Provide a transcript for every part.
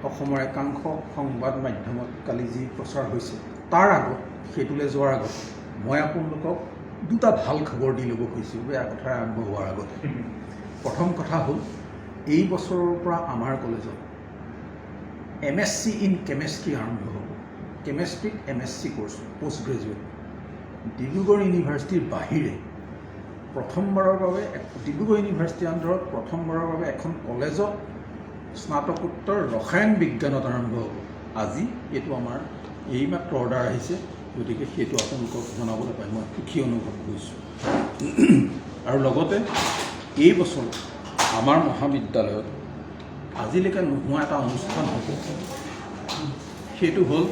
অসমৰ একাংশ সংবাদ মাধ্যমত কালি যি প্ৰচাৰ হৈছে তাৰ আগত সেইটোলৈ যোৱাৰ আগত মই আপোনালোকক দুটা ভাল খবৰ দি ল'ব খুজিছোঁ বেয়া কথা আৰম্ভ হোৱাৰ আগতে। প্ৰথম কথা হ'ল এই বছৰৰ পৰা আমাৰ কলেজত MSc ইন কেমেষ্ট্ৰি আৰম্ভ হ'ব। কেমেষ্ট্ৰিত MSc course post graduate Dibrugarh ইউনিভাৰ্চিটিৰ বাহিৰে প্ৰথমবাৰৰ বাবে ডিব্ৰুগড় ইউনিভাৰ্চিটিৰ আণ্ডাৰত প্ৰথমবাৰৰ বাবে এখন কলেজত স্নাতকোত্তৰ ৰসায়ন বিজ্ঞানত আৰম্ভ হ'ব। আজি এইটো আমাৰ এইমাত্ৰ অৰ্ডাৰ আহিছে, গতিকে সেইটো আপোনালোকক জনাবলৈ পাই মই সুখী অনুভৱ কৰিছোঁ। আৰু লগতে এই বছৰ আমাৰ মহাবিদ্যালয়ত আজিলৈকে নোহোৱা এটা অনুষ্ঠান হ'ব, সেইটো হ'ল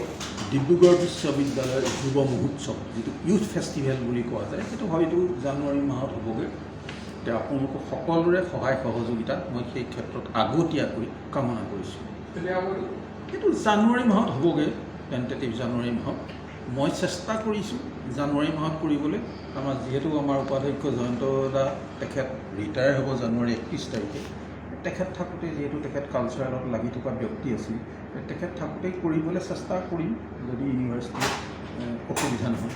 ডিব্ৰুগড় বিশ্ববিদ্যালয়ৰ যুৱ মহোৎসৱ, যিটো ইউথ ফেষ্টিভেল বুলি কোৱা যায়। সেইটো হয়তো জানুৱাৰী মাহত হ'বগৈ। এতিয়া আপোনালোকক সকলোৰে সহায় সহযোগিতা মই সেই ক্ষেত্ৰত আগতীয়াকৈ কামনা কৰিছোঁ। সেইটো জানুৱাৰী মাহত হ'বগৈ, টেণ্টেটিভ জানুৱাৰী মাহত। মই চেষ্টা কৰিছোঁ জানুৱাৰী মাহত কৰিবলৈ। আমাৰ যিহেতু আমাৰ উপাধ্যক্ষ জয়ন্ত দা তেখেত ৰিটায়াৰ হ'ব জানুৱাৰী 31 তাৰিখে। তেখেত থাকোঁতে যিহেতু তেখেত কালচাৰেলত লাগি থকা ব্যক্তি আছিল, তেখেত থাকোঁতেই কৰিবলৈ চেষ্টা কৰিম যদি ইউনিভাৰ্চিটিৰ অসুবিধা নহয়।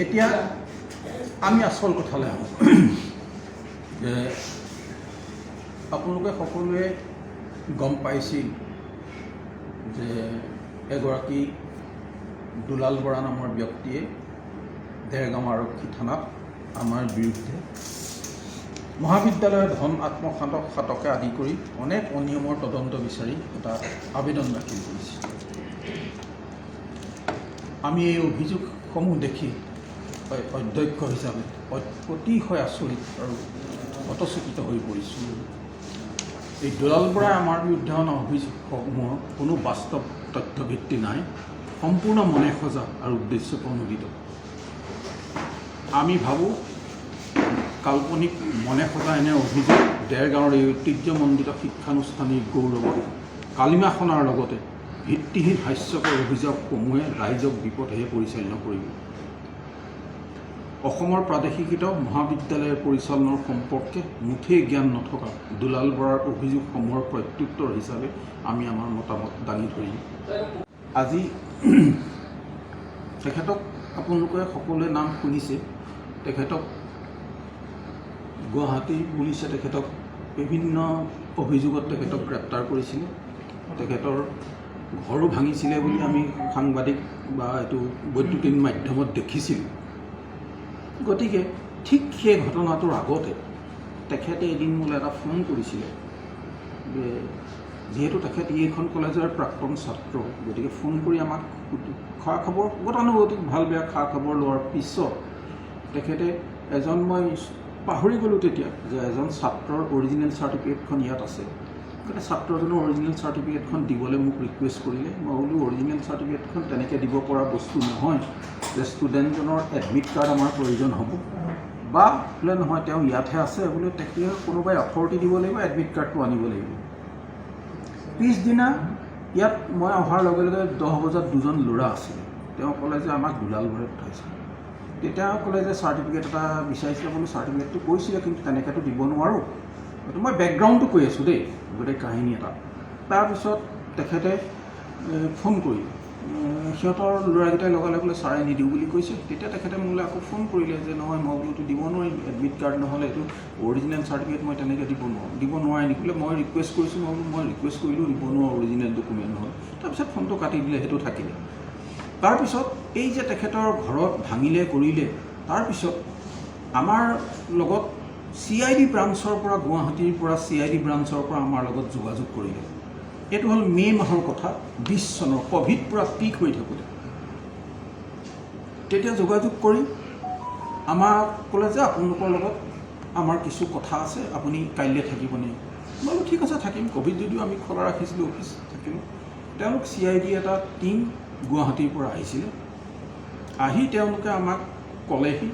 এতিয়া আমি আচল কথালৈ আহোঁ। আপোনালোকে সকলোৱে গম পাইছিল যে এগৰাকী দুলাল বৰা নামৰ ব্যক্তিয়ে দেৰগাঁও আৰক্ষী থানাত আমাৰ বিৰুদ্ধে মহাবিদ্যালয়ৰ ধন আত্মসাতকে আদি কৰি অনেক অনিয়মৰ তদন্ত বিচাৰি এটা আবেদন দাখিল কৰিছিল। আমি এই অভিযোগসমূহ দেখি অধ্যক্ষ হিচাপে অতিশয় আচৰিত আৰু হতচকিত হৈ পৰিছোঁ। এই দুলাল বৰাই আমাৰ বিৰুদ্ধে অনা অভিযোগসমূহৰ কোনো বাস্তৱ তথ্যভিত্তি নাই, সম্পূৰ্ণ মনে সজা আৰু উদ্দেশ্য প্ৰণোদিত। আমি ভাবোঁ কাল্পনিক মনে সজা এনে অভিযোগ দেৰগাঁৱৰ এই ঐতিহ্যমণ্ডিত শিক্ষানুষ্ঠানিক গৌৰৱত কালিমা খনাৰ লগতে ভিত্তিহীন হাস্যকৰ অভিযোগসমূহে ৰাইজক বিপথেহে পৰিচালনা কৰিব। অসমৰ প্ৰাদেশিকৃত মহাবিদ্যালয়ৰ পৰিচালনাৰ সম্পৰ্কে মুঠেই জ্ঞান নথকা দুলাল বৰাৰ অভিযোগসমূহৰ প্ৰত্যুত্তৰ হিচাপে আমি আমাৰ মতামত দাঙি ধৰিম। আজি তেখেতক আপোনালোকে সকলোৱে নাম শুনিছে। তেখেতক গুৱাহাটী পুলিচে তেখেতক বিভিন্ন অভিযোগত তেখেতক গ্ৰেপ্তাৰ কৰিছিলে। তেখেতৰ ঘৰো ভাঙিছিলে বুলি আমি সাংবাদিক বা এইটো বৈদ্যুতিন মাধ্যমত দেখিছিলোঁ। গতিকে ঠিক সেই ঘটনাটোৰ আগতে তেখেতে এদিন মোলৈ এটা ফোন কৰিছিলে যে যিহেতু তেখেত এইখন কলেজৰ প্ৰাক্তন ছাত্ৰ, গতিকে ফোন কৰি আমাক খা খবৰ গতানুগতিক ভাল বেয়া খা খবৰ লোৱাৰ পিছত তেখেতে মই পাহৰি গ'লোঁ তেতিয়া যে এজন ছাত্ৰৰ অৰিজিনেল চাৰ্টিফিকেটখন ইয়াত আছে, গতিকে ছাত্ৰজনৰ অৰিজিনেল চাৰ্টিফিকেটখন দিবলৈ মোক ৰিকুৱেষ্ট কৰিলে। মই বোলো অৰিজিনেল চাৰ্টিফিকেটখন তেনেকৈ দিব পৰা বস্তু নহয়, যে ষ্টুডেণ্টজনৰ এডমিট কাৰ্ড আমাৰ প্ৰয়োজন হ'ব, বা বোলে নহয় তেওঁ ইয়াতহে আছে, বোলে তেতিয়া কোনোবাই অথৰিটি দিব লাগিব, এডমিট কাৰ্ডটো আনিব লাগিব। পিছদিনা ইয়াত মই অহাৰ লগে লগে 10 বজাত দুজন ল'ৰা আছিলে। তেওঁ ক'লে যে আমাক দুলাল বৰাই পঠাইছে। তেতিয়া ক'লে যে চাৰ্টিফিকেট এটা বিচাৰিছিলে। বোলো চাৰ্টিফিকেটটো কৈছিলে, কিন্তু তেনেকৈতো দিব নোৱাৰোঁ। গতিকে মই বেকগ্ৰাউণ্ডটো কৈ আছোঁ দেই, গোটেই কাহিনী এটা। তাৰপিছত তেখেতে ফোন কৰি সিহঁতৰ ল'ৰাকেইটাই লগালে বোলে ছাৰে নিদিওঁ বুলি কৈছে। তেতিয়া তেখেতে মোলৈ আকৌ ফোন কৰিলে যে নহয় মই বোলোতো দিব নোৱাৰিম, এডমিট কাৰ্ড নহ'লে এইটো অৰিজিনেল চাৰ্টিফিকেট মই তেনেকৈ দিব নোৱাৰে নেকি বোলে। মই ৰিকুৱেষ্ট কৰিছোঁ, মই ৰিকুৱেষ্ট কৰিলোঁ দিব নোৱাৰোঁ অৰিজিনেল ডকুমেণ্ট নহয়। তাৰপিছত ফোনটো কাটি দিলে, সেইটো থাকিলে। তাৰপিছত এই যে তেখেতৰ ঘৰত ভাঙিলে কৰিলে, তাৰপিছত আমাৰ লগত CID ব্ৰাঞ্চৰ পৰা, গুৱাহাটীৰ পৰা CID ব্ৰাঞ্চৰ পৰা আমাৰ লগত যোগাযোগ কৰিলে। এইটো হ'ল মে' মাহৰ কথা, 20 চনৰ ক'ভিড পূৰা পিক হৈ থাকোঁতে। তেতিয়া যোগাযোগ কৰি আমাক ক'লে যে আপোনালোকৰ লগত আমাৰ কিছু কথা আছে, আপুনি কাইলৈ থাকিবনে? মই বোলো ঠিক আছে থাকিম, ক'ভিড যদিও আমি খোলা ৰাখিছিলোঁ, অফিচ থাকিলোঁ। তেওঁলোক CID এটা টীম গুৱাহাটীৰ পৰা আহিছিলে। আহি তেওঁলোকে আমাক ক'লেহি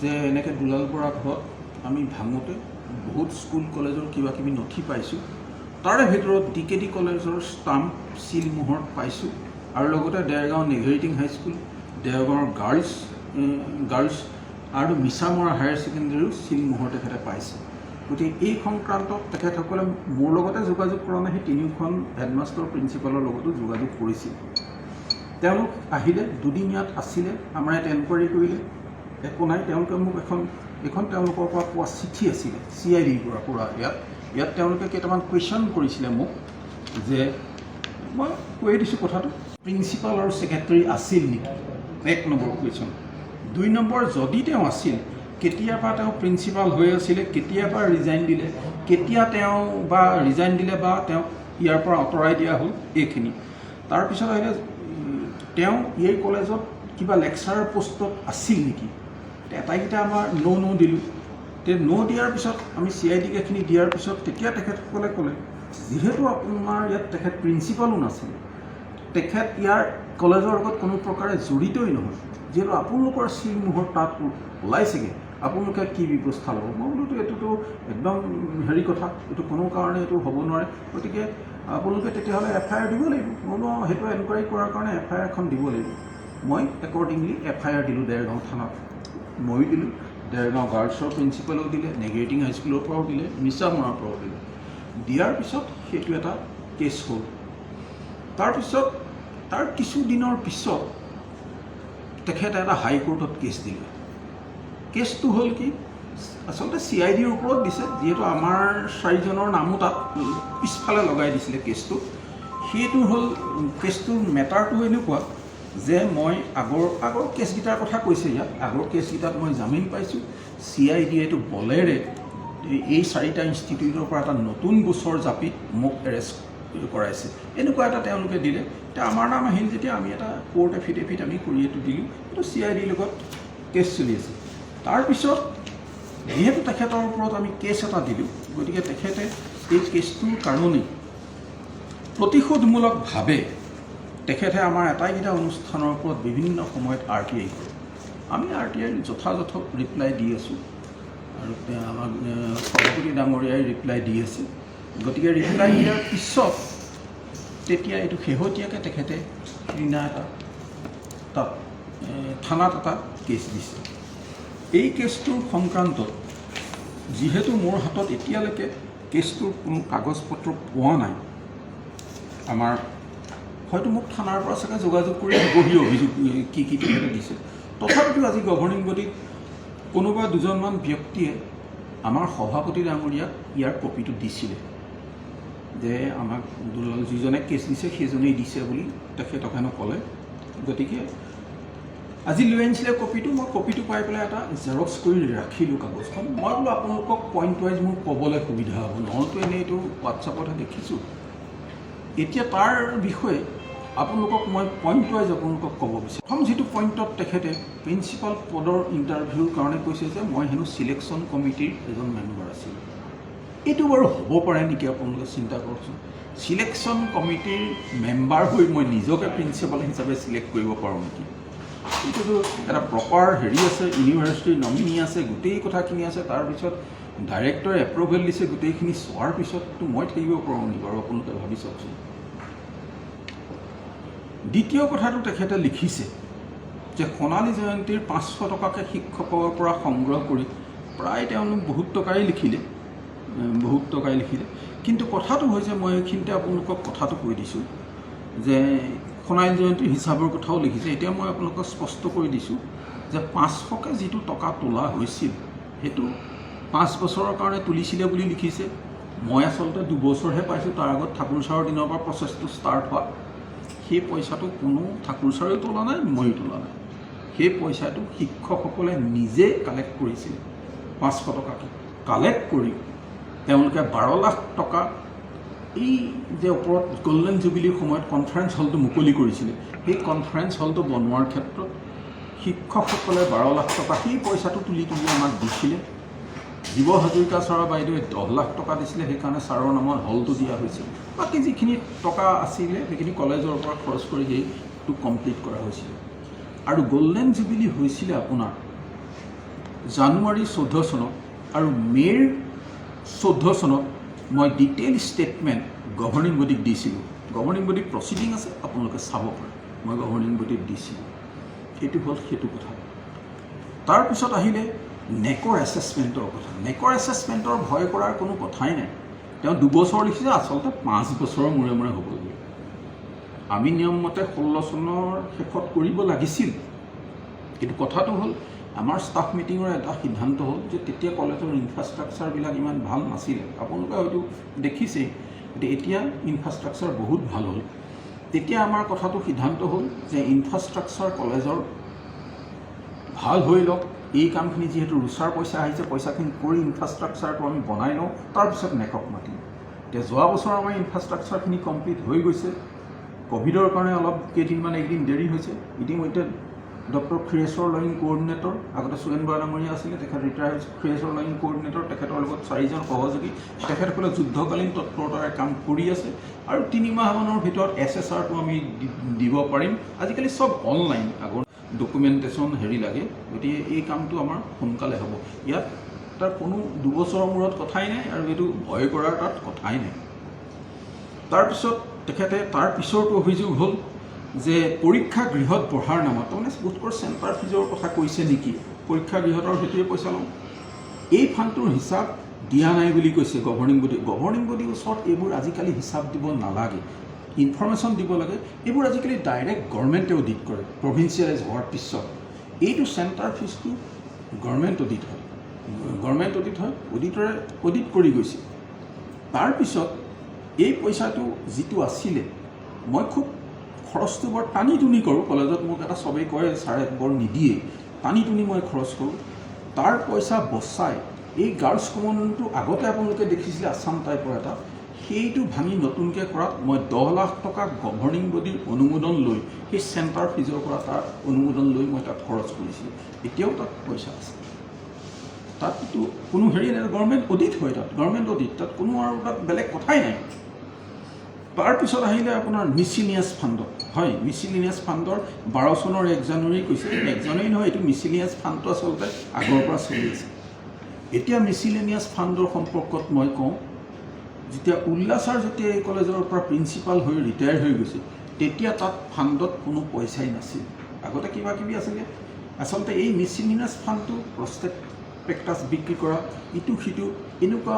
যে এনেকৈ দুলাল বৰা ঘৰত আমি ভাঙোতে বহুত স্কুল কলেজৰ কিবা কিবি নথি পাইছোঁ, তাৰে ভিতৰত DKD কলেজৰ ষ্টাম্প চিল মোহৰ পাইছোঁ, আৰু লগতে দেৰগাঁও নেঘেৰিটিং হাইস্কুল, দেৰগাঁৱৰ গাৰ্লছ আৰু মিছামৰা হায়াৰ ছেকেণ্ডেৰীও চিল মোহৰ তেখেতে পাইছে। গতিকে এই সংক্ৰান্তত তেখেতসকলে মোৰ লগতে যোগাযোগ কৰা নাই, সেই তিনিওখন হেডমাষ্টাৰ প্ৰিন্সিপালৰ লগতো যোগাযোগ কৰিছিল। তেওঁলোক আহিলে, দুদিন ইয়াত আছিলে, আমাৰ ইয়াত এনকুৱাৰী কৰিলে, একো নাই। তেওঁলোকে মোক এখন তেওঁলোকৰ পৰা পোৱা চিঠি আছিলে CIDৰ পৰা ইয়াত তেওঁলোকে কেইটামান কুৱেশ্যন কৰিছিলে মোক, যে মই কৈ দিছোঁ কথাটো, প্ৰিন্সিপাল আৰু ছেক্ৰেটাৰী আছিল নেকি, 1 নম্বৰ কুৱেশ্যন। 2 নম্বৰ, যদি তেওঁ আছিল, কেতিয়াৰ পৰা তেওঁ প্ৰিন্সিপাল হৈ আছিলে, কেতিয়াৰ পৰা ৰিজাইন দিলে, কেতিয়া তেওঁ বা ৰিজাইন দিলে বা তেওঁক ইয়াৰ পৰা আঁতৰাই দিয়া হ'ল, এইখিনি। তাৰপিছত আহিলে তেওঁ এই কলেজত কিবা লেকচাৰাৰ পোষ্টত আছিল নেকি, এটাইকেইটা আমাৰ ন' দিলোঁ। ন' দিয়াৰ পিছত আমি CIDক এইখিনি দিয়াৰ পিছত তেতিয়া তেখেতসকলে ক'লে, যিহেতু আপোনাৰ ইয়াত তেখেত প্ৰিন্সিপালো নাছিল, তেখেত ইয়াৰ কলেজৰ লগত কোনো প্ৰকাৰে জড়িতই নহয়, যিহেতু আপোনালোকৰ চিলমোহৰ তাত ওলাইছেগৈ, আপোনালোকে কি ব্যৱস্থা ল'ব? মই বোলোতো এইটোতো একদম হেৰি কথা, এইটো কোনো কাৰণে এইটো হ'ব নোৱাৰে, গতিকে আপোনালোকে তেতিয়াহ'লে FIR দিব লাগিব। মই বোলো সেইটো এনকুৱাৰী কৰাৰ কাৰণে FIR এখন দিব লাগিব। মই একৰ্ডিংলি FIR দিলোঁ দেৰগাঁও থানাত, ময়ো দিলোঁ, দেৰগাঁও গাৰ্লছৰ প্ৰিন্সিপালেও দিলে, নেগেৰিটিং হাইস্কুলৰ পৰাও দিলে, মিছামৰাৰ পৰাও দিলে। দিয়াৰ পিছত সেইটো এটা কেছ হ'ল। তাৰপিছত তাৰ কিছুদিনৰ পিছত তেখেতে এটা হাইকোৰ্টত কেছ দিলে। কেছটো হ'ল কি, আচলতে CIDৰ ওপৰত দিছে, যিহেতু আমাৰ 4জনৰ নামো তাত পিছফালে লগাই দিছিলে কেছটো। সেইটো হ'ল কেছটোৰ মেটাৰটো এনেকুৱা যে মই আগৰ কেছকেইটাৰ কথা কৈছে ইয়াত, আগৰ কেছকেইটাত মই জামিন পাইছোঁ। CID এইটো বলেৰে এই 4টা ইনষ্টিটিউটৰ পৰা এটা নতুন গোচৰ জাপি মোক এৰেষ্ট কৰাইছে, এনেকুৱা এটা তেওঁলোকে দিলে। এতিয়া আমাৰ নাম আহিল যেতিয়া আমি এটা কোৰ্ট এফিডেভিট আমি কৰি এইটো দিলোঁ, এইটো CIDৰ লগত কেছ চলি আছে। তাৰপিছত যিহেতু তেখেতৰ ওপৰত আমি কেছ এটা দিলোঁ, গতিকে তেখেতে এই কেছটোৰ কাৰণেই প্ৰতিশোধমূলকভাৱে তেখেতে আমাৰ আটাইকেইটা অনুষ্ঠানৰ ওপৰত বিভিন্ন সময়ত RTI কৰে। আমি RTIৰ যথাযথ ৰিপ্লাই দি আছোঁ, আৰু আমাক সভাপতি ডাঙৰীয়াই ৰিপ্লাই দি আছে। গতিকে ৰিপ্লাই দিয়াৰ পিছত তেতিয়া এইটো শেহতীয়াকৈ তেখেতে সিদিনা এটা তাত থানাত এটা কেছ দিছে। এই কেছটোৰ সংক্ৰান্তত যিহেতু মোৰ হাতত এতিয়ালৈকে কেছটোৰ কোনো কাগজ পত্ৰ পোৱা নাই, আমাৰ হয়তো মোক থানাৰ পৰা চাগে যোগাযোগ কৰি দিবহি অভিযোগ কি তেখেতে দিছে। তথাপিতো আজি গভৰ্ণিং বডীত কোনোবা দুজনমান ব্যক্তিয়ে আমাৰ সভাপতি ডাঙৰীয়াক ইয়াৰ কপিটো দিছিলে, যে আমাক দুলাল যিজনে কেছ দিছে সেইজনেই দিছে বুলি তেখেতক হেনো ক'লে। গতিকে আজি লৈ আনিছিলে কপিটো, মই কপিটো পাই পেলাই এটা জেৰক্স কৰি ৰাখিলোঁ কাগজখন। মই বোলো আপোনালোকক পইণ্ট ৱাইজ মোৰ ক'বলৈ সুবিধা হ'ব, নহ'লেতো এনেই এইটো হোৱাটছআপতহে দেখিছোঁ। এতিয়া তাৰ বিষয়ে আপোনালোকক মই পইণ্ট ৱাইজ আপোনালোকক ক'ব বিচাৰোঁ। প্ৰথম যিটো পইণ্টত তেখেতে প্ৰিন্সিপাল পদৰ ইণ্টাৰভিউৰ কাৰণে কৈছে যে মই হেনো চিলেকশ্যন কমিটিৰ এজন মেম্বাৰ আছিলোঁ। এইটো বাৰু হ'ব পাৰে নেকি, আপোনালোকে চিন্তা কৰকচোন। চিলেকশ্যন কমিটিৰ মেম্বাৰ হৈ মই নিজকে প্ৰিন্সিপাল হিচাপে চিলেক্ট কৰিব পাৰোঁ নেকি? এইটোতো এটা প্ৰপাৰ হেৰি আছে, ইউনিভাৰ্চিটিৰ নমিনি আছে, গোটেই কথাখিনি আছে। তাৰপিছত ডাইৰেক্টৰে এপ্ৰুভেল দিছে, গোটেইখিনি চোৱাৰ পিছততো মই থাকিব পাৰোঁ নেকি বাৰু, আপোনালোকে ভাবি চাওকচোন। দ্বিতীয় কথাটো তেখেতে লিখিছে যে সোণালী জয়ন্তীৰ 500 টকাকৈ শিক্ষকৰ পৰা সংগ্ৰহ কৰি প্ৰায় তেওঁলোক বহুত টকাই লিখিলে। কিন্তু কথাটো হৈছে, মই এইখিনিতে আপোনালোকক কথাটো কৈ দিছোঁ যে সোণালী জয়ন্তীৰ হিচাপৰ কথাও লিখিছে। এতিয়া মই আপোনালোকক স্পষ্ট কৰি দিছোঁ যে 500কৈ যিটো টকা তোলা হৈছিল সেইটো 5 বছৰৰ কাৰণে তুলিছিলে বুলি লিখিছে। মই আচলতে 2 বছৰহে পাইছোঁ, তাৰ আগত ঠাকুৰ ছাৰৰ দিনৰ পৰা প্ৰচেছটো ষ্টাৰ্ট হোৱা। সেই পইচাটো কোনো ঠাকুৰ ছাৰেও তোলা নাই, ময়ো তোলা নাই। সেই পইচাটো শিক্ষকসকলে নিজে কালেক্ট কৰিছিলে। 500 টকাকৈ কালেক্ট কৰি তেওঁলোকে 12 লাখ টকা এই যে ওপৰত গল্ডেন জুবিলিৰ সময়ত কনফাৰেন্স হলটো মুকলি কৰিছিলে, সেই কনফাৰেন্স হলটো বনোৱাৰ ক্ষেত্ৰত শিক্ষকসকলে 12 লাখ টকা সেই পইচাটো তুলি আমাক দিছিলে। জীৱ হাজৰিকা ছাৰৰ বাইদেৱে 10 লাখ টকা দিছিলে, সেইকাৰণে ছাৰৰ নামত হলটো দিয়া হৈছিল। বাকী যিখিনি টকা আছিলে সেইখিনি কলেজৰ পৰা খৰচ কৰি সেইটো কমপ্লিট কৰা হৈছিলে। আৰু গল্ডেন জুবিলি হৈছিলে আপোনাৰ জানুৱাৰী 14 চনত, আৰু মে'ৰ 14 চনত মই ডিটেইল ষ্টেটমেণ্ট গভৰ্ণিং বডীক দিছিলোঁ। গভৰ্ণিং বডীত প্ৰচিডিং আছে, আপোনালোকে চাব পাৰে, মই গভৰ্ণিং বডীত দিছিলোঁ। এইটো হ'ল সেইটো কথা। তাৰপিছত আহিলে নেকৰ এছেছমেণ্টৰ কথা। নেকৰ এছেছমেণ্টৰ ভয় কৰাৰ কোনো কথাই নাই। তেওঁ 2 বছৰ লিখিছে, আচলতে 5 বছৰৰ মূৰে মূৰে হ'ব লাগিব। আমি নিয়মমতে 16 চনৰ শেষত কৰিব লাগিছিল, কিন্তু কথাটো হ'ল আমাৰ ষ্টাফ মিটিঙৰ এটা সিদ্ধান্ত হ'ল যে তেতিয়া কলেজৰ ইনফ্ৰাষ্ট্ৰাকচাৰবিলাক ইমান ভাল নাছিলে। আপোনালোকে হয়তো দেখিছেই, গতিকে এতিয়া ইনফ্ৰাষ্ট্ৰাকচাৰ বহুত ভাল হ'ল। তেতিয়া আমাৰ কথাটো সিদ্ধান্ত হ'ল যে ইনফ্ৰাষ্ট্ৰাকচাৰ কলেজৰ ভাল হৈ লওক, এই কামখিনি যিহেতু ৰুচাৰ পইচা আহিছে, পইচাখিনি কৰি ইনফ্ৰাষ্ট্ৰাকচাৰটো আমি বনাই লওঁ, তাৰপিছত নেকক মাতিম। এতিয়া যোৱা বছৰ আমাৰ ইনফ্ৰাষ্ট্ৰাকচাৰখিনি কমপ্লিট হৈ গৈছে। ক'ভিডৰ কাৰণে অলপ কেইদিনমান একদিন দেৰি হৈছে। ইতিমধ্যে ডক্টৰ ক্ষীৰেশ্বৰ লাইন কোঅৰ্ডিনেটৰ, আগতে সুৰেন বৰা ডাঙৰীয়া আছিলে, তেখেত ৰিটায়াৰ হৈছে। ক্ষীৰেশ্বৰ লাইন কোঅৰ্ডিনেটৰ, তেখেতৰ লগত 4জন সহযোগী, তেখেতসকলে যুদ্ধকালীন তৎপৰতাৰে কাম কৰি আছে আৰু 3 মাহমানৰ ভিতৰত SSRটো আমি দিব পাৰিম। আজিকালি চব অনলাইন, আগৰ ডকুমেণ্টেশ্যন লাগে, গতিকে এই কামটো আমাৰ সোনকালে হ'ব। ইয়াত তাৰ কোনো 2 বছৰৰ মূৰত কথাই নাই আৰু এইটো ভয় কৰাৰ তাত কথাই নাই। তাৰপিছত তেখেতে তাৰ পিছৰটো অভিযোগ হ'ল যে পৰীক্ষা গৃহত পঢ়াৰ নামত, তাৰমানে বোধকৰো চেণ্টাৰ ফিজৰ কথা কৈছে নেকি, পৰীক্ষা গৃহতৰ সেইটোৱে পইচা লওঁ। এই ফাণ্ডটোৰ হিচাপ দিয়া নাই বুলি কৈছে গভৰ্ণিং বডি। গভৰ্ণিং বডিৰ ওচৰত এইবোৰ আজিকালি হিচাপ দিব নালাগে, ইনফৰমেশ্যন দিব লাগে। এইবোৰ আজিকালি ডাইৰেক্ট গভৰ্ণমেণ্টে অডিট কৰে প্ৰভিঞ্চিয়েলাইজ হোৱাৰ পিছত। এইটো চেণ্টাৰ ফিজটো গভৰ্ণমেণ্ট অডিট হয়, অডিটৰে অডিট কৰি গৈছে। তাৰপিছত এই পইচাটো যিটো আছিলে, মই খুব খৰচটো বৰ টানি টুনি কৰোঁ। কলেজত মোক এটা চবেই কয় ছাৰে বৰ নিদিয়ে, টানি টুনি মই খৰচ কৰোঁ। তাৰ পইচা বচাই এই গাৰ্লছ কমনটো আগতে আপোনালোকে দেখিছিলে আছাম টাইপৰ এটা, সেইটো ভাঙি নতুনকৈ কৰাত মই 10 লাখ টকা গভৰ্ণিং বডিৰ অনুমোদন লৈ, সেই চেণ্টাৰ ফিজৰ পৰা তাৰ অনুমোদন লৈ মই তাত খৰচ কৰিছিলোঁ। এতিয়াও তাত পইচা আছে, তাততো কোনো হেৰি নাই, গভৰ্ণমেণ্ট অডিট হয়, তাত গভৰ্ণমেণ্ট অডিট, তাত কোনো আৰু তাত বেলেগ কথাই নাই। তাৰপিছত আহিলে আপোনাৰ মিছিলিনিয়াছ ফাণ্ডত। হয়, মিছিলিনিয়াছ ফাণ্ডৰ 12 চনৰ 1 জানুৱাৰী কৈছে, 1 জানুৱাৰী নহয়, এইটো মিছিলিনিয়াছ ফাণ্ডটো আচলতে আগৰ পৰা চলি আছে। এতিয়া মিছিলিনিয়াছ ফাণ্ডৰ সম্পৰ্কত মই কওঁ, যেতিয়া উল্লাছাৰ যেতিয়া এই কলেজৰ পৰা প্ৰিন্সিপাল হৈ ৰিটায়াৰ হৈ গৈছে, তেতিয়া তাত ফাণ্ডত কোনো পইচাই নাছিল। আগতে কিবা কিবি আছিলে। আচলতে এই মিছিলিনিয়াছ ফাণ্ডটো প্ৰস্পেক্টাছ বিক্ৰী কৰা, ইটো সিটো এনেকুৱা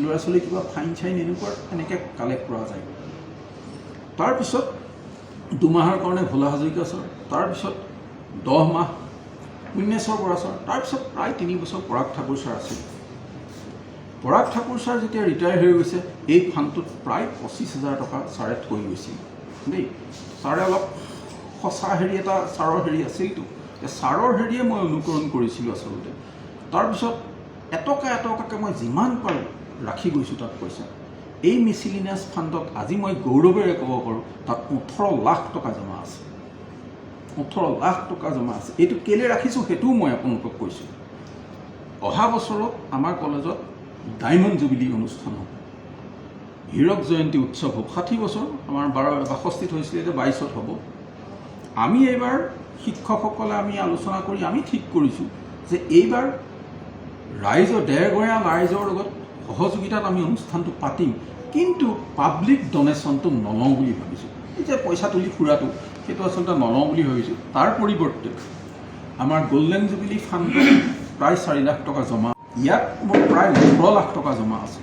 ল'ৰা ছোৱালী কিবা ফাইন চাইন এনেকুৱা এনেকৈ কালেক্ট কৰা যায়। তাৰপিছত 2 মাহৰ কাৰণে ভোলা হাজৰিকা ছাৰ, তাৰপিছত 10 মাহ উন্মেশ্বৰ বৰা ছাৰ, তাৰপিছত প্ৰায় 3 বছৰ পৰাগ ঠাকুৰ ছাৰ আছিল। পৰাগ ঠাকুৰ ছাৰ যেতিয়া ৰিটায়াৰ হৈ গৈছে, এই ফাণ্ডটোত প্ৰায় 25,000 টকা ছাৰে থৈ গৈছিল দেই। ছাৰে অলপ সঁচা হেৰি এটা ছাৰৰ হেৰি আছিলতো, ছাৰৰ হেৰিয়ে মই অনুকৰণ কৰিছিলোঁ আচলতে। তাৰপিছত এটকাকৈ মই যিমান পাৰোঁ ৰাখি গৈছোঁ তাত পইচা। এই মিছিলিনিয়াছ ফাণ্ডত আজি মই গৌৰৱেৰে ক'ব পাৰোঁ তাত 18 লাখ টকা জমা আছে, 18 লাখ টকা জমা আছে। এইটো কেলৈ ৰাখিছোঁ সেইটোও মই আপোনালোকক কৈছোঁ। অহা বছৰত আমাৰ কলেজত ডায়মণ্ড জুবিলি অনুষ্ঠান হ'ব, হীৰক জয়ন্তী উৎসৱ হ'ব। 60 বছৰ আমাৰ 62ত হৈছিলে, এতিয়া 22ত হ'ব। আমি এইবাৰ শিক্ষকসকলে আমি আলোচনা কৰি আমি ঠিক কৰিছোঁ যে এইবাৰ ৰাইজৰ ডেৰগৰীয়া ৰাইজৰ লগত সহযোগিতাত আমি অনুষ্ঠানটো পাতিম, কিন্তু পাব্লিক ডনেশ্যনটো নলওঁ বুলি ভাবিছোঁ। এই যে পইচা তুলি ফুৰাটো, সেইটো আচলতে নলওঁ বুলি ভাবিছোঁ। তাৰ পৰিৱৰ্তে আমাৰ গল্ডেন জুবিলি ফাণ্ডত প্ৰায় 4 লাখ টকা জমা, ইয়াত মোৰ প্ৰায় 18 লাখ টকা জমা আছে।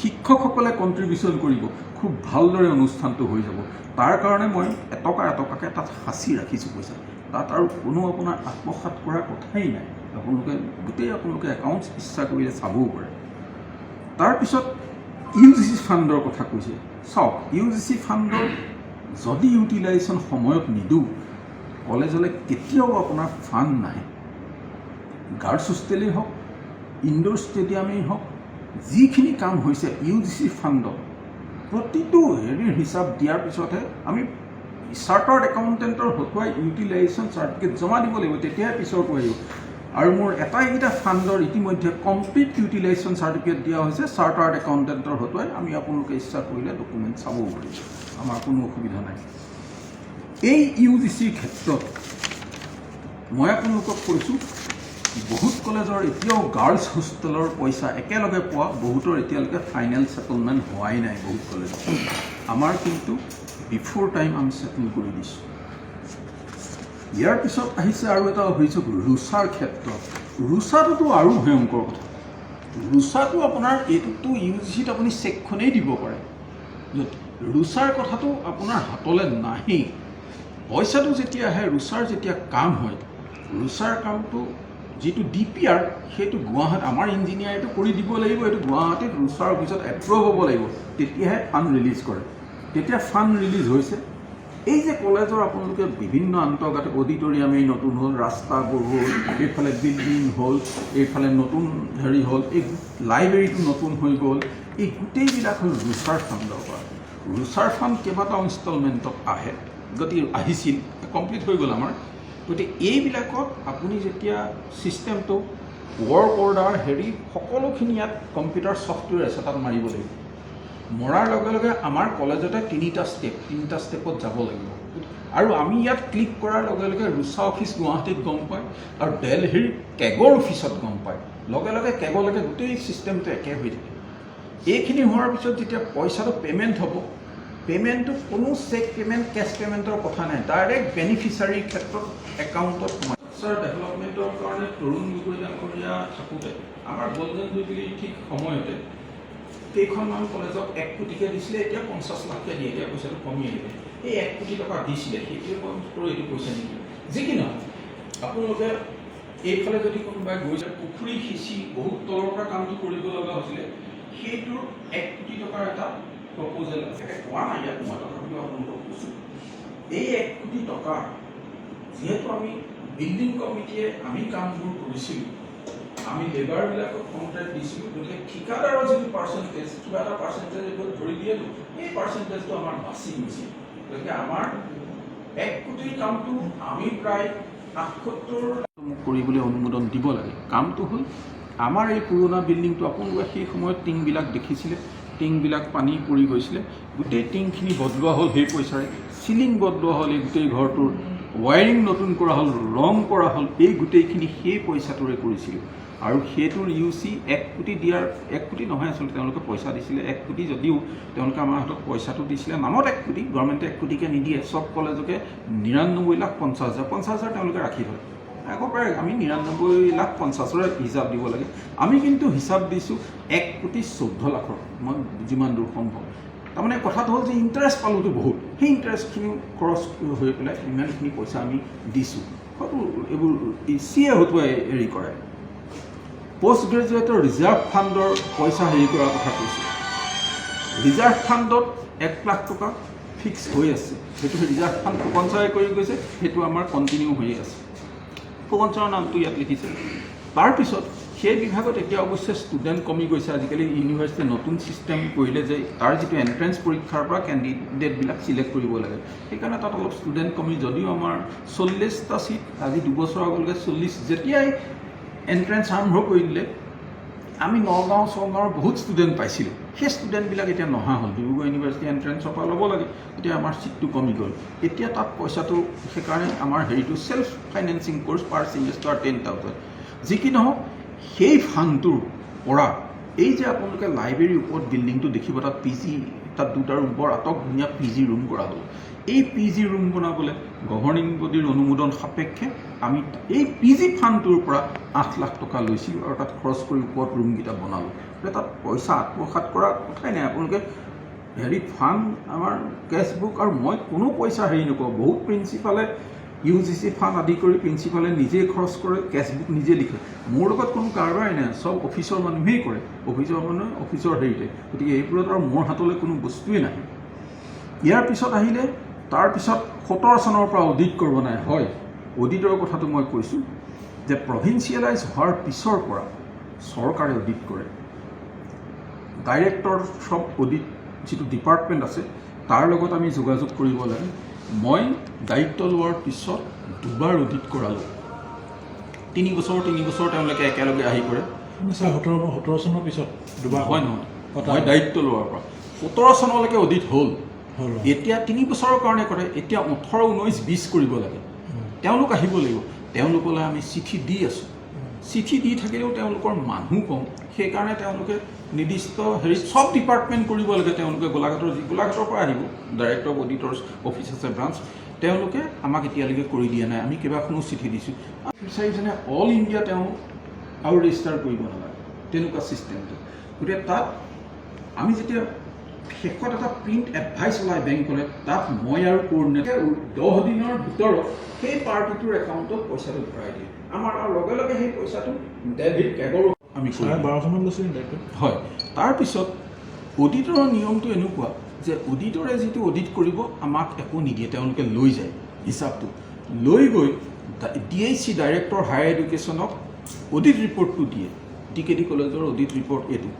শিক্ষকসকলে কণ্ট্ৰিবিউশ্যন কৰিব, খুব ভালদৰে অনুষ্ঠানটো হৈ যাব। তাৰ কাৰণে মই এটকাকৈ তাত সাঁচি ৰাখিছোঁ পইচা। তাত আৰু কোনো আপোনাৰ আত্মসাৎ কৰাৰ কথাই নাই। আপোনালোকে একাউণ্টছ ইচ্ছা কৰিলে চাবও পাৰে। তাৰপিছত UGC ফাণ্ডৰ কথা কৈছে। চাওক, UGC ফাণ্ডৰ যদি ইউটিলাইজেশ্যন সময়ত নিদিওঁ, কলেজলৈ কেতিয়াও আপোনাৰ ফাণ্ড নাহে। গাৰ্লছ হোষ্টেলেই হওক, ইনডোৰ ষ্টেডিয়ামেই হওক, যিখিনি কাম হৈছে UGC ফাণ্ডত প্ৰতিটো হেৰিৰ হিচাপ দিয়াৰ পিছতহে আমি চাৰ্টাৰ্ড একাউণ্টেণ্টৰ হতুৱাই ইউটিলাইজেশ্যন চাৰ্টিফিকেট জমা দিব লাগিব, তেতিয়াহে পিছৰটো আহিব। আৰু মোৰ এটাইকেইটা ফাণ্ডৰ ইতিমধ্যে কমপ্লিট ইউটিলাইজেশ্যন চাৰ্টিফিকেট দিয়া হৈছে চাৰ্টাৰ্ড একাউণ্টেণ্টৰ হতুৱাই। আমি আপোনালোকে ইচ্ছা কৰিলে ডকুমেণ্ট চাবও পাৰিব, আমাৰ কোনো অসুবিধা নাই। এই UGCৰ ক্ষেত্ৰত মই আপোনালোকক কৈছোঁ, বহুত কলেজৰ এতিয়াও গাৰ্লছ হোষ্টেলৰ পইচা একেলগে পোৱা, বহুতৰ এতিয়ালৈকে ফাইনেল ছেটেলমেণ্ট হোৱাই নাই বহুত কলেজত। আমাৰ কিন্তু বিফ'ৰ টাইম আমি ছেটেল কৰি দিছোঁ। ইয়াৰ পিছত আহিছে আৰু এটা অভিযোগ ৰুচাৰ ক্ষেত্ৰত। ৰুচাটোতো আৰু ভয়ংকৰ কথা। ৰুচাটো আপোনাৰ এইটোতো UGCত আপুনি চেকখনেই দিব পাৰে, ৰুচাৰ কথাটো আপোনাৰ হাতলৈ নাহেই। পইচাটো যেতিয়া আহে, ৰুচাৰ যেতিয়া কাম হয়, ৰুচাৰ কামটো যিটো DPR সেইটো গুৱাহাটী আমাৰ ইঞ্জিনিয়াৰ এইটো কৰি দিব লাগিব, এইটো গুৱাহাটীত ৰুচাৰ অফিচত এপ্ৰুভ হ'ব লাগিব, তেতিয়াহে ফাণ্ড ৰিলিজ কৰে। তেতিয়া ফাণ্ড ৰিলিজ হৈছে। এই যে কলেজৰ আপোনালোকে বিভিন্ন আন্তঃগাঁথনি অডিটৰিয়ামেই নতুন হ'ল, ৰাস্তাবোৰ হ'ল, এইফালে বিল্ডিং হ'ল, এইফালে নতুন হ'ল, এই লাইব্ৰেৰীটো নতুন হৈ গ'ল, এই গোটেইবিলাক হ'ল ৰুচাৰ ফাণ্ডৰ পৰা। ৰুচাৰ ফাণ্ড কেইবাটাও ইনষ্টলমেণ্টত আহে, গতিকে আহিছিল, কমপ্লিট হৈ গ'ল আমাৰ। গতিকে এইবিলাকত আপুনি যেতিয়া ছিষ্টেমটো ৱৰ্ক অৰ্ডাৰ সকলোখিনি ইয়াত কম্পিউটাৰ ছফ্টৱেৰ আছে, তাত মাৰিব লাগিব। মৰাৰ লগে লগে আমাৰ কলেজতে তিনিটা ষ্টেপত যাব লাগিব। আৰু আমি ইয়াত ক্লিক কৰাৰ লগে লগে ৰুচা অফিচ গুৱাহাটীত গম পায় আৰু দেলহিৰ কেগৰ অফিচত গম পায়, লগে লগে কেগলৈকে গোটেই ছিষ্টেমটো একে হৈ থাকে। এইখিনি হোৱাৰ পিছত যেতিয়া পইচাটো পে'মেণ্ট হ'ব, পে'মেণ্টটো কোনো চেক পে'মেণ্ট, কেছ পে'মেণ্টৰ কথা নাই, ডাইৰেক্ট বেনিফিচাৰীৰ ক্ষেত্ৰত একাউণ্টত সোমায়। ছাৰ ডেভেলপমেণ্টৰ কাৰণে তৰুণ গগৈ ডাঙৰীয়া থাকোঁতে আমাৰ গোল্ডেন জুবিলি ঠিক সময়তে কেইখনমান কলেজক 1 কোটিকৈ দিছিলে, এতিয়া 50 লাখকৈ দিয়ে, এতিয়া পইচাটো কমি আহিলে। এই 1 কোটি টকা দিছিলে, সেইটোৱে মই এইটো পইচা নিদিয়ে। যি কি নহয়, আপোনালোকে এইফালে যদি কোনোবাই গৈছে পুখুৰী সিঁচি বহুত তলৰ পৰা কামটো কৰিব লগা হৈছিলে, সেইটোৰ 1 কোটি টকাৰ এটা প্ৰপ'জেল আছে, কোৱা নাই ইয়াত, মই তথাপিও আপোনালোকক কৈছোঁ। এই 1 কোটি টকা যিহেতু আমি বিল্ডিং কমিটিয়ে আমি কামবোৰ কৰিছিলোঁ, আমি লেবাৰবিলাকক কণ্ট্ৰেক্ট দিছিলোঁ, গতিকে ঠিকাদাৰৰ যিটো পাৰ্চেণ্টেজ, কিবা এটা পাৰ্চেণ্টেজ এইটো ধৰি দিয়েতো, এই পাৰ্চেণ্টেজটো আমাৰ বাচি গৈছিল। গতিকে আমাৰ 1 কোটিৰ কামটো আমি প্ৰায় 78 মোক কৰিবলৈ অনুমোদন দিব লাগে। কামটো হ'ল আমাৰ এই পুৰণা বিল্ডিংটো, আপোনালোকে সেই সময়ত টিংবিলাক দেখিছিলে, টিংবিলাক পানী পৰি গৈছিলে, গোটেই টিংখিনি বদলোৱা হ'ল সেই পইচাৰে, চিলিং বদলোৱা হ'ল, এই গোটেই ঘৰটোৰ ৱায়াৰিং নতুন কৰা হ'ল, ৰং কৰা হ'ল, এই গোটেইখিনি সেই পইচাটোৰে কৰিছিলোঁ। আৰু সেইটোৰ UC 1 কোটি দিয়াৰ, 1 কোটি নহয় আচলতে, তেওঁলোকে পইচা দিছিলে 1 কোটি, যদিও তেওঁলোকে আমাৰ হাতত পইচাটো দিছিলে নামত 1 কোটি, গভৰ্ণমেণ্টে 1 কোটিকৈ নিদিয়ে, চব কলেজকে 99,50,000 50,000 তেওঁলোকে ৰাখি থয়। আগৰ পৰাই আমি 99,50,000 হিচাপ দিব লাগে। আমি কিন্তু হিচাপ দিছোঁ 1,14,00,000, মই যিমান দূৰ সম্ভৱ। তাৰমানে কথাটো হ'ল যে ইণ্টাৰেষ্ট পালোঁতো বহুত, সেই ইণ্টাৰেষ্টখিনি খৰচ হৈ পেলাই ইমানখিনি পইচা আমি দিছোঁ। হয়তো এইবোৰ CA হতুৱাই হেৰি কৰে। পোষ্ট গ্ৰেজুৱেটৰ ৰিজাৰ্ভ ফাণ্ডৰ পইচা হেৰি কৰাৰ কথা কৈছোঁ। ৰিজাৰ্ভ ফাণ্ডত 1 লাখ টকা ফিক্স হৈ আছে, সেইটো ৰিজাৰ্ভ ফাণ্ড ফুকন ছাৰে কৰি গৈছে, সেইটো আমাৰ কণ্টিনিউ হৈয়ে আছে। ফুকন ছাৰৰ নামটো ইয়াত লিখিছে। তাৰপিছত সেই বিভাগত এতিয়া অৱশ্যে ষ্টুডেণ্ট কমি গৈছে। আজিকালি ইউনিভাৰ্চিটিয়ে নতুন ছিষ্টেম কৰিলে যে তাৰ যিটো এণ্ট্ৰেঞ্চ পৰীক্ষাৰ পৰা কেণ্ডিডেটবিলাক চিলেক্ট কৰিব লাগে, সেইকাৰণে তাত অলপ ষ্টুডেণ্ট কমি, যদিও আমাৰ 40টা ছিট, আজি 2 বছৰ আগলৈকে 40, যেতিয়াই এণ্ট্ৰেঞ্চ আৰম্ভ কৰি দিলে আমি নগাঁও চগাঁৱৰ বহুত ষ্টুডেণ্ট পাইছিলোঁ, সেই ষ্টুডেণ্টবিলাক এতিয়া নহা হ'ল। ডিব্ৰুগড় ইউনিভাৰ্চিটি এণ্ট্ৰেঞ্চৰ পৰা ল'ব লাগে, এতিয়া আমাৰ ছিটটো কমি গ'ল। এতিয়া তাত পইচাটো, সেইকাৰণে আমাৰ হেৰিটো ছেল্ফ ফাইনেন্সিং কোৰ্চ পাৰ ছেমিষ্টাৰ 10,000। যি কি নহওক, সেই ফাণ্ডটোৰ পৰা এই যে আপোনালোকে লাইব্ৰেৰীৰ ওপৰত বিল্ডিংটো দেখিব, তাত PG, তাত 2টা ৰুম, বৰ আটক ধুনীয়া PG ৰুম কৰা হ'ল। এই PG ৰুম বনাবলৈ গভৰ্ণিং বডিৰ অনুমোদন সাপেক্ষে আমি এই PG ফাণ্ডটোৰ পৰা 8 লাখ টকা লৈছিলোঁ আৰু তাত খৰচ কৰি ওপৰত ৰুমকেইটা বনালোঁ। তাত পইচা আত্মসাৎ কৰাৰ কথাই নাই। আপোনালোকে ফাণ্ড, আমাৰ কেছবুক, আৰু মই কোনো পইচা নকৰোঁ। বহুত প্ৰিন্সিপালে UGC ফাণ্ড আদি কৰি প্ৰিন্সিপালে নিজে খৰচ কৰে, কেছবুক নিজে লিখে। মোৰ লগত কোনো কাৰবাৰেই নাই, চব অফিচৰ মানুহেই কৰে, অফিচৰ মানুহে অফিচৰ হেৰিতে। গতিকে এইবোৰত আৰু মোৰ হাতলৈ কোনো বস্তুৱেই নাহে। ইয়াৰ পিছত আহিলে, তাৰপিছত 17 চনৰ পৰা অডিট কৰিব নাই। হয়, অডিটৰ কথাটো মই কৈছোঁ যে প্ৰভিন্সিয়েলাইজ হোৱাৰ পিছৰ পৰা চৰকাৰে অডিট কৰে। ডাইৰেক্টৰ চব অডিট যিটো ডিপাৰ্টমেণ্ট আছে তাৰ লগত আমি যোগাযোগ কৰিব লাগে। মই দায়িত্ব লোৱাৰ পিছত 2বাৰ অডিট কৰালোঁ। 3 বছৰ তেওঁলোকে একেলগে আহি কৰে। 17 চনৰ পিছত 2বাৰ? হয় নহয়, মই দায়িত্ব লোৱাৰ পৰা 17 চনলৈকে অডিট হ'ল। এতিয়া 3 বছৰৰ কাৰণে কৰে, এতিয়া 18, 19, 20 কৰিব লাগে। তেওঁলোক আহিব লাগিব। তেওঁলোকলৈ আমি চিঠি দি আছোঁ। চিঠি দি থাকিলেও তেওঁলোকৰ মানুহ কম, সেইকাৰণে তেওঁলোকে নিৰ্দিষ্ট চব ডিপাৰ্টমেণ্ট কৰিব লাগে। তেওঁলোকে গোলাঘাটৰ পৰা আহিব, ডাইৰেক্টৰ অফ অডিটৰ্ছ অফিচ আছে, ব্ৰাঞ্চ, তেওঁলোকে আমাক এতিয়ালৈকে কৰি দিয়া নাই। আমি কেইবাখনো চিঠি দিছোঁ। বিচাৰিছেনে অল ইণ্ডিয়া তেওঁ আৰু ৰেজিষ্টাৰ কৰিব নালাগে, তেনেকুৱা ছিষ্টেমটো। গতিকে তাত আমি যেতিয়া শেষত এটা প্ৰিণ্ট এডভাইচ ওলায় বেংকলে, তাত মই আৰু কোঅৰ্ডিনেটৰ 10 দিনৰ ভিতৰত সেই পাৰ্টিটোৰ একাউণ্টত পইচাটো ভৰাই দিয়ে। আমাৰ আৰু লগে লগে সেই পইচাটো ডেবিট কেগৰো আমি কৰি দিওঁ। 1200 মান লৈছিল দায়িত্ব। হয়, তাৰপিছত অডিটৰৰ নিয়মটো এনেকুৱা যে অডিটৰে যিটো অডিট কৰিব আমাক একো নিদিয়ে, তেওঁলোকে লৈ যায় হিচাপটো, লৈ গৈ DIC ডাইৰেক্টৰ হায়াৰ এডুকেশ্যনক অডিট ৰিপৰ্টটো দিয়ে। TKD কলেজৰ অডিট ৰিপৰ্ট এইটো।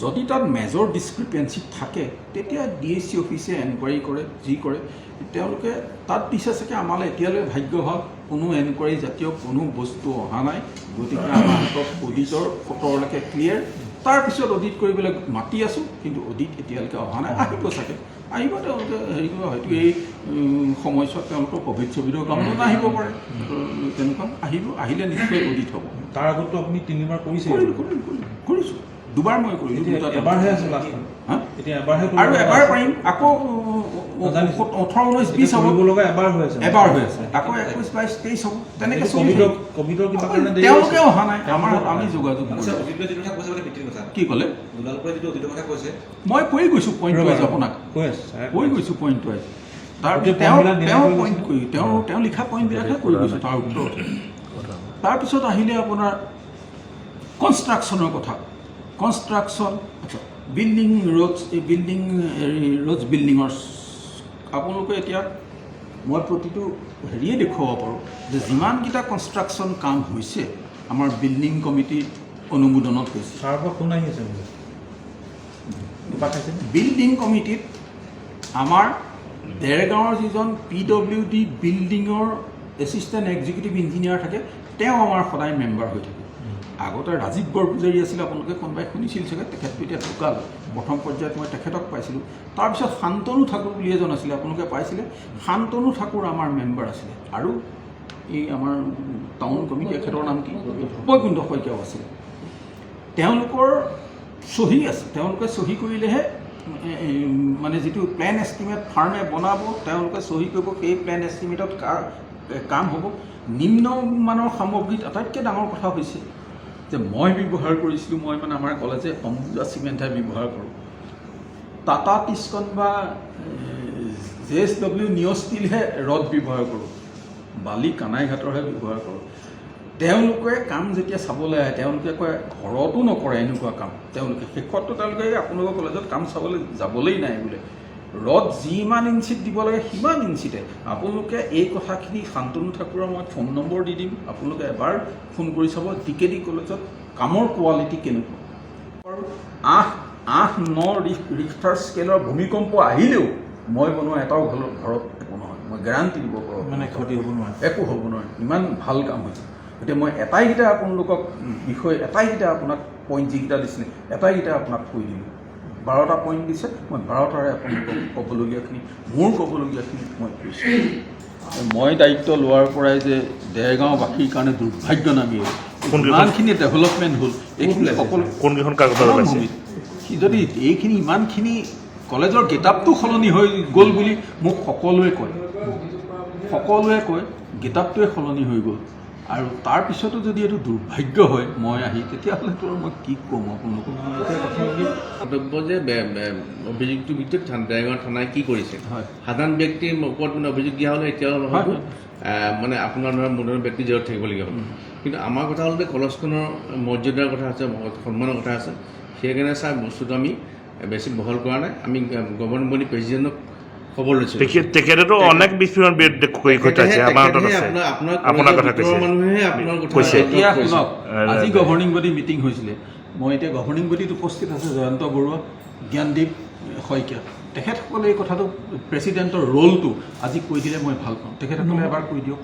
যদি তাত মেজৰ ডিছক্ৰিপেঞ্চি থাকে তেতিয়া DIC অফিচে এনকুৱাৰী কৰে, যি কৰে তেওঁলোকে তাত দিছে চাগে। আমালৈ এতিয়ালৈ ভাগ্য ভাল কোনো এনকুৱাৰী জাতীয় কোনো বস্তু অহা নাই, গতিকে আমাৰ হাতত অডিটৰ 17লৈকে ক্লিয়াৰ। তাৰপিছত অডিট কৰিবলৈ মাতি আছোঁ, কিন্তু অডিট এতিয়ালৈকে অহা নাই। আহিব চাগে, আহিব তেওঁলোকে হেৰি কৰিব, হয়তো এই সময়ছোৱাত তেওঁলোকৰ ক'ভিড-চভিডৰ কাৰণেও নাহিব পাৰে, তেনেকুৱা আহিব, আহিলে নিশ্চয় অডিট হ'ব। তাৰ আগতো আপুনি 3বাৰ কৰিছে? কৰিছোঁ, 2বাৰ মই কৰিলোঁ। এবাৰহে আছে লাষ্টত, এতিয়া এবাৰহে আৰু এবাৰ পাৰিম, আকৌ 18, 19, 20 হ'ব লগা এবাৰ হৈ আছে, এবাৰ হৈ আছে, আকৌ 21, 22, 23 হ'ব, তেনেকৈ কভিডৰ কিবা কাৰণে তেওঁলোকে অহা নাই, আমি যোগাযোগ কি ক'লে মই কৈ গৈছোঁ পইণ্ট ৱাইজ, আপোনাক কৈ গৈছোঁ পইণ্ট ৱাইজ। তাৰপিছত তেওঁ লিখা পইণ্টবিলাকহে কৈ গৈছোঁ তাৰ উত্তৰত। তাৰপিছত আহিলে আপোনাৰ কনষ্ট্ৰাকশ্যনৰ কথা। কনষ্ট্ৰাকশ্যন, আচ্ছা, বিল্ডিং ৰোডছ, এই বিল্ডিঙৰ আপোনালোকে এতিয়া মই প্ৰতিটো হেৰিয়ে দেখুৱাব পাৰোঁ যে যিমানকেইটা কনষ্ট্ৰাকশ্যন কাম হৈছে আমাৰ বিল্ডিং কমিটিৰ অনুমোদনত হৈছে। বিল্ডিং কমিটিত আমাৰ দেৰগাঁৱৰ যিজন PWD বিল্ডিঙৰ এছিষ্টেণ্ট এক্সিকিউটিভ ইঞ্জিনিয়াৰ থাকে, তেওঁ আমাৰ সদায় মেম্বাৰ হৈ থাকে। আগতে ৰাজীৱ বৰপূজাৰী আছিলে, আপোনালোকে কোনোবাই শুনিছিল চাগে, তেখেতটো এতিয়া ঢুকাল। প্ৰথম পৰ্যায়ত মই তেখেতক পাইছিলোঁ। তাৰপিছত শান্তনু ঠাকুৰ বুলি এজন আছিলে, আপোনালোকে পাইছিলে। শান্তনু ঠাকুৰ আমাৰ মেম্বাৰ আছিলে। আৰু এই আমাৰ টাউন কমিটি এখেতৰ নাম কি, বৈকুণ্ঠ শইকীয়াও আছিলে। তেওঁলোকৰ চহী আছে, তেওঁলোকে চহী কৰিলেহে মানে যিটো প্লেন এষ্টিমেট ফাৰ্মে বনাব, তেওঁলোকে চহী কৰিব, সেই প্লেন এষ্টিমেটত কাম হ'ব। নিম্নমানৰ সামগ্ৰীত আটাইতকৈ ডাঙৰ কথা হৈছে যে মই ব্যৱহাৰ কৰিছিলোঁ, মই মানে আমাৰ কলেজে অম্বুজা চিমেণ্টহে ব্যৱহাৰ কৰোঁ। টাটা টিস্কন বা JSW নিঅ' ষ্টীলহে ৰদ ব্যৱহাৰ কৰোঁ, বালি কানাইঘাটৰহে ব্যৱহাৰ কৰোঁ। তেওঁলোকে কাম যেতিয়া চাবলৈ আহে, তেওঁলোকে কয় ঘৰতো নকৰে এনেকুৱা কাম। তেওঁলোকে শেষততো তেওঁলোকে আপোনালোকৰ কলেজত কাম চাবলৈ যাবলেই নাই বোলে। ৰদ যিমান ইঞ্চিত দিব লাগে সিমান ইঞ্চিতে। আপোনালোকে এই কথাখিনি শান্তনু ঠাকুৰৰ মই ফোন নম্বৰ দি দিম, আপোনালোকে এবাৰ ফোন কৰি চাব TKD কলেজত কামৰ কোৱালিটি কেনেকুৱা। 8-9 ৰিখটাৰ স্কেলৰ ভূমিকম্প আহিলেও মই বনোৱা এটাও ঘৰত একো নহয়, মই গেৰাণ্টি দিব পাৰোঁ, মানে ক্ষতি হ'ব নোৱাৰে, একো হ'ব নোৱাৰে, ইমান ভাল কাম হৈছে। গতিকে মই এটাইকেইটা আপোনালোকক বিষয়, এটাইকেইটা আপোনাক পইণ্ট যিকেইটা দিছিলে, এটাইকেইটা আপোনাক কৈ দিলোঁ। 12টা পইণ্ট দিছে, মই 12টাৰে আপোনালোকক ক'বলগীয়াখিনি, মোৰ ক'বলগীয়াখিনি মই কৈছোঁ। মই দায়িত্ব লোৱাৰ পৰাই যে দেৰগাঁওবাসীৰ কাৰণে দুৰ্ভাগ্য নামি ইমানখিনি ডেভেলপমেণ্ট হ'ল, এইখিনি সকলো কোনকেইখন কাগজত ওলাইছে? যদি এইখিনি ইমানখিনি কলেজৰ গেটআপটো সলনি হৈ গ'ল বুলি মোক সকলোৱে কয়, গেটআপটোৱে সলনি হৈ গ'ল। আৰু তাৰপিছতো যদি এইটো দুৰ্ভাগ্য হয় মই আহি, তেতিয়াহ'লেতো মই কি ক'ম আপোনালোকক। কৰ্তব্য যে অভিযোগটোৰ ভিত্তিত দেৰগাঁও থানাই কি কৰিছে, হয়, সাধাৰণ ব্যক্তিৰ ওপৰত মানে অভিযোগ দিয়া হ'লে এতিয়াও নহ'ব, মানে আপোনাৰ ধৰা মনৰ ব্যক্তি জেলত থাকিবলগীয়া হ'ল। কিন্তু আমাৰ কথা হ'ল যে কলেজখনৰ মৰ্যাদাৰ কথা আছে, সন্মানৰ কথা আছে। সেইকাৰণে ছাৰ বস্তুটো আমি বেছি বহল কৰা নাই। আমি গভৰ্ণিং বডি প্ৰেচিডেণ্টক খবৰ লৈছোঁ। তেখেতেতো অনেক বিস্ফোৰণ ঘটাইছে, আমাৰ হাতত আছে, আপোনাৰ কথা কৈছে। এতিয়া শুনক, আজি গভৰ্ণিং বডি মিটিং হৈছিলে, মই এতিয়া গভৰ্ণিং বডিত উপস্থিত আছে জয়ন্ত বৰুৱা, জ্ঞানদীপ শইকীয়া। তেখেতসকলে এই কথাটো প্ৰেচিডেণ্টৰ ৰোলটো আজি কৈ দিলে মই ভাল পাওঁ, তেখেতসকলে এবাৰ কৈ দিয়ক।